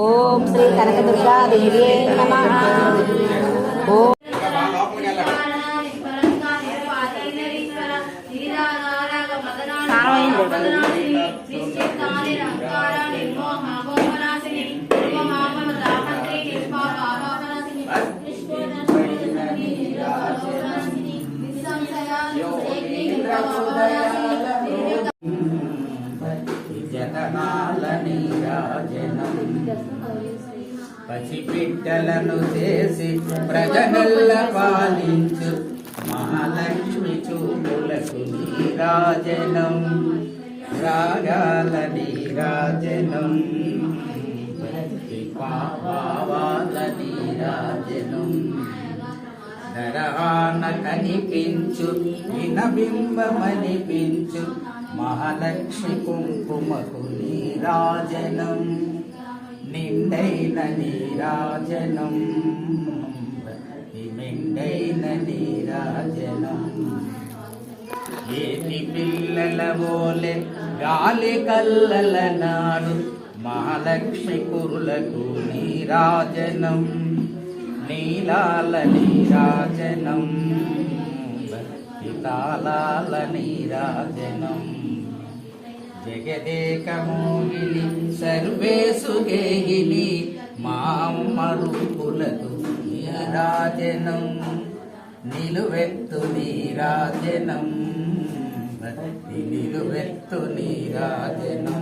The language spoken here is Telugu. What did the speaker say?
ఓం శ్రీ కనకదుర్గా దేవ్యే నమః. ఓం పసిబిడ్డలను చేసి ప్రజనల్ల పాలించు మహాలక్ష్మి చూపులకు నీరాజనం, రాగాల నీరాజనం, పావాల నీరాజనం. దరహాన కనిపించు వినబింబమనిపించు మహాలక్ష్మి కుంకుమకు నీరాజనం, నిండైన నీరాజనం, మెండైన నీరాజనం. ఏటి పిల్లల ఓలె గాలి కల్లల నాడు మహాలక్ష్మి కురులకు నీరాజనం, నీలాల నీరాజనం, భక్తితాళాల నీరాజనం. జగదేక మోగిని సర్వేసు గేగిని మా అమ్మ రూపులకు నీరాజనం, నిలువెత్తు నీరాజనం, భక్తి నిలువెత్తు నీరాజనం.